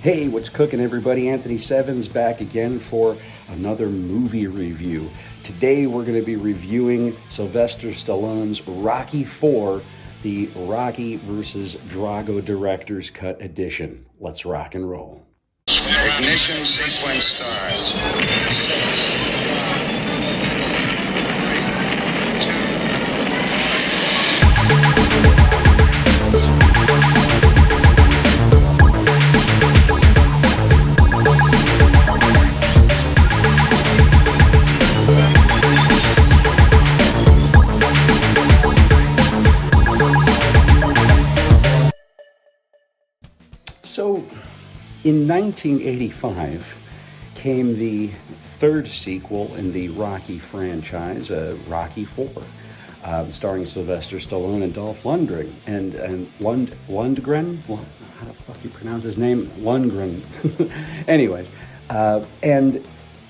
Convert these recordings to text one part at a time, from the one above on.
Hey, what's cooking, everybody? Anthony Sevens back again for another movie review. Today we're going to be reviewing Sylvester Stallone's Rocky IV, the Rocky vs. Drago Director's Cut edition. Let's rock and roll. Ignition sequence starts. 6, 5, So, in 1985 came the third sequel in the Rocky franchise, Rocky IV, starring Sylvester Stallone and Dolph Lundgren. Lundgren? Well, how the fuck you pronounce his name? Lundgren. Anyways, and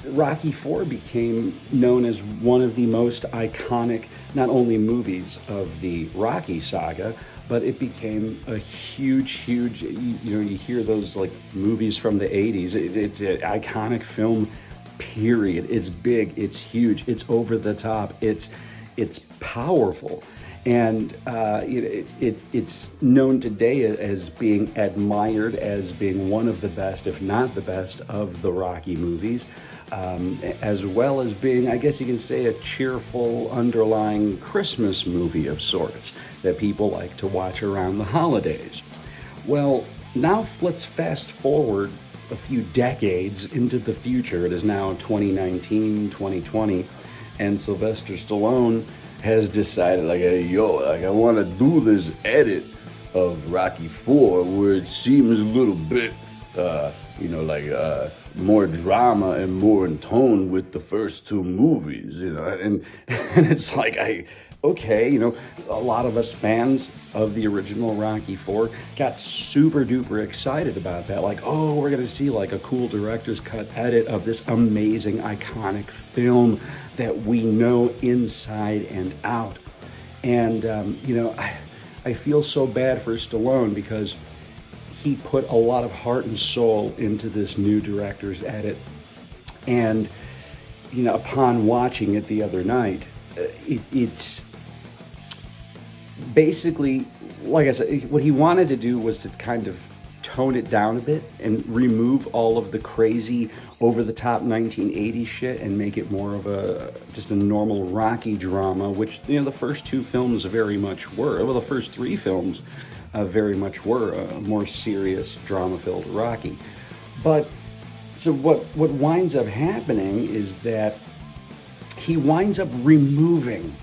Rocky IV became known as one of the most iconic, not only movies of the Rocky saga, but it became a huge, you hear those like movies from the 80s. It's an iconic film, period. It's big, it's huge, it's over the top, it's powerful. And it's known today as being admired as being one of the best, if not the best, of the Rocky movies, as well as being, I guess you can say, a cheerful underlying Christmas movie of sorts that people like to watch around the holidays. Well, now let's fast forward a few decades into the future. It is now 2019, 2020, and Sylvester Stallone has decided, I want to do this edit of Rocky IV where it seems a little bit, more drama and more in tone with the first two movies, and it's like, a lot of us fans of the original Rocky IV got super duper excited about that. Like, oh, we're going to see like a cool director's cut edit of this amazing, iconic film that we know inside and out. And, I feel so bad for Stallone because he put a lot of heart and soul into this new director's edit. And, upon watching it the other night, it's basically, like I said, what he wanted to do was to kind of tone it down a bit and remove all of the crazy over-the-top 1980s shit and make it more of just a normal Rocky drama, which, the first two films very much were. Well, the first three films very much were a more serious, drama-filled Rocky. But, so what winds up happening is that he winds up removing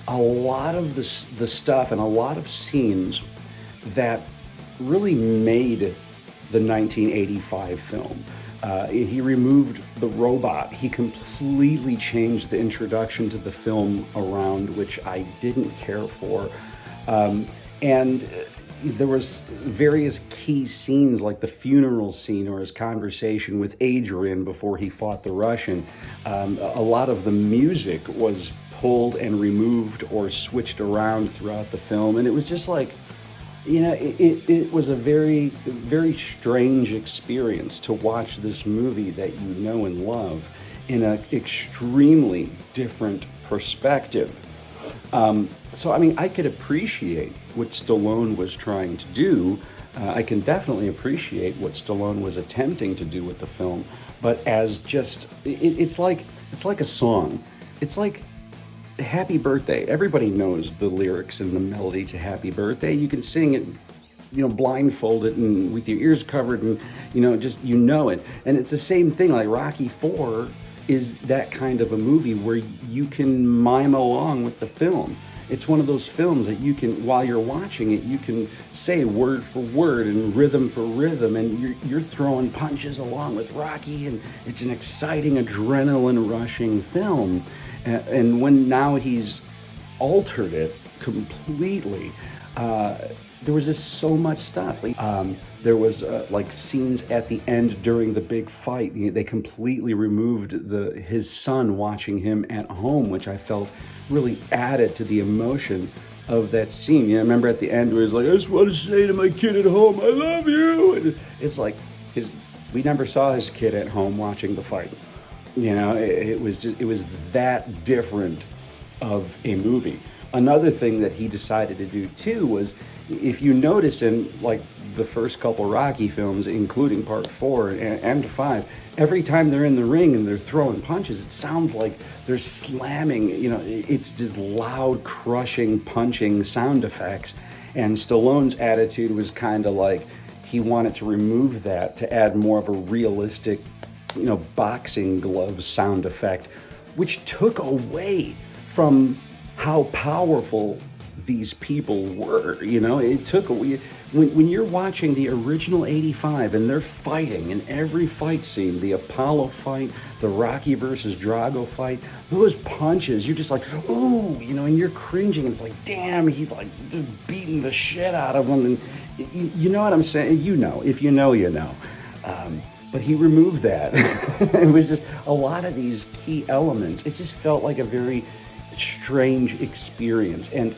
a lot of the stuff and a lot of scenes that really made the 1985 film. He removed the robot. He completely changed the introduction to the film around, which I didn't care for. And there was various key scenes, like the funeral scene or his conversation with Adrian before he fought the Russian. A lot of the music was pulled and removed or switched around throughout the film, and it was just like, it was a very, very strange experience to watch this movie that you know and love in an extremely different perspective. So, I could appreciate what Stallone was trying to do. I can definitely appreciate what Stallone was attempting to do with the film, but as just, it's like a song. It's like Happy Birthday. Everybody knows the lyrics and the melody to Happy Birthday. You can sing it, blindfolded and with your ears covered and, it. And it's the same thing, like Rocky IV is that kind of a movie where you can mime along with the film. It's one of those films that you can, while you're watching it, you can say word for word and rhythm for rhythm, and you're throwing punches along with Rocky, and it's an exciting, adrenaline-rushing film. And when now he's altered it completely, there was just so much stuff. There was like scenes at the end during the big fight. They completely removed his son watching him at home, which I felt really added to the emotion of that scene. I remember at the end where he's like, I just want to say to my kid at home, I love you. And it's like, we never saw his kid at home watching the fight. You know, it was that different of a movie. Another thing that he decided to do too was, if you notice in like the first couple Rocky films, including Part 4 and 5, every time they're in the ring and they're throwing punches, it sounds like they're slamming. You know, it's just loud, crushing, punching sound effects. And Stallone's attitude was kind of like he wanted to remove that to add more of a realistic, you know, boxing glove sound effect, which took away from how powerful these people were. You know, it took away. When you're watching the original 85 and they're fighting in every fight scene, the Apollo fight, the Rocky versus Drago fight, those punches, you're just like, ooh, you know, and you're cringing. And it's like, damn, he's like just beating the shit out of them. And you know what I'm saying? You know, if you know, you know. But he removed that. It was just a lot of these key elements. It just felt like a very strange experience. And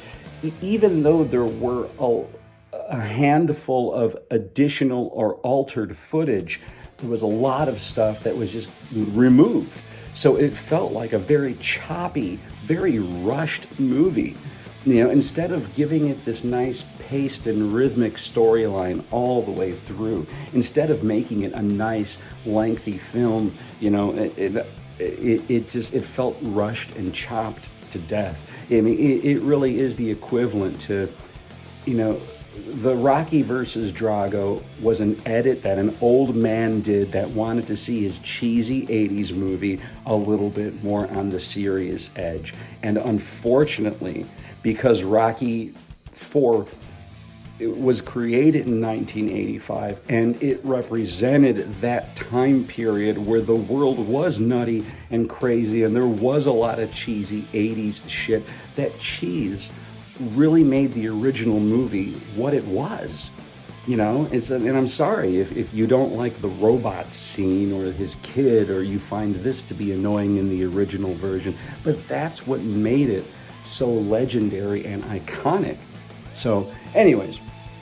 even though there were a handful of additional or altered footage, there was a lot of stuff that was just removed. So it felt like a very choppy, very rushed movie. You know, instead of giving it this nice paced and rhythmic storyline all the way through, instead of making it a nice lengthy film, you know, it felt rushed and chopped to death. I mean, it really is the equivalent to, you know, the Rocky versus Drago was an edit that an old man did that wanted to see his cheesy 80s movie a little bit more on the serious edge. And unfortunately, because Rocky 4 was created in 1985 and it represented that time period where the world was nutty and crazy and there was a lot of cheesy 80s shit, that cheese really made the original movie what it was. You know, and I'm sorry if you don't like the robot scene or his kid, or you find this to be annoying in the original version, but that's what made it so legendary and iconic. So anyways,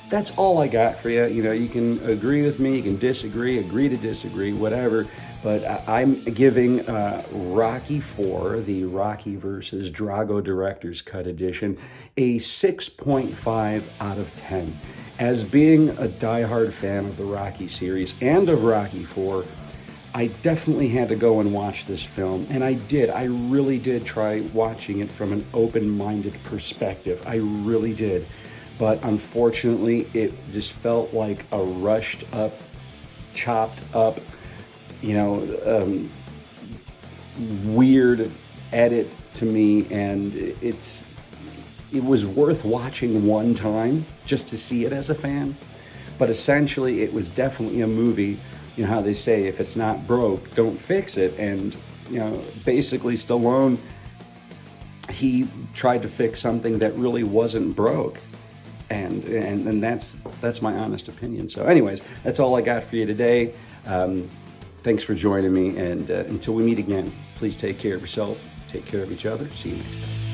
that's all I got for you. You know, you can agree with me, you can disagree, agree to disagree, whatever. But I'm giving Rocky 4, the Rocky versus Drago Director's Cut Edition, a 6.5 out of 10. As being a diehard fan of the Rocky series and of Rocky 4, I definitely had to go and watch this film, and I did. I really did try watching it from an open-minded perspective. I really did. But unfortunately, it just felt like a rushed up, chopped up, you know, weird edit to me, and it was worth watching one time just to see it as a fan. But essentially, it was definitely a movie. You know how they say, if it's not broke, don't fix it. And, you know, basically Stallone, he tried to fix something that really wasn't broke. And that's my honest opinion. So anyways, that's all I got for you today. Thanks for joining me. And until we meet again, please take care of yourself, take care of each other. See you next time.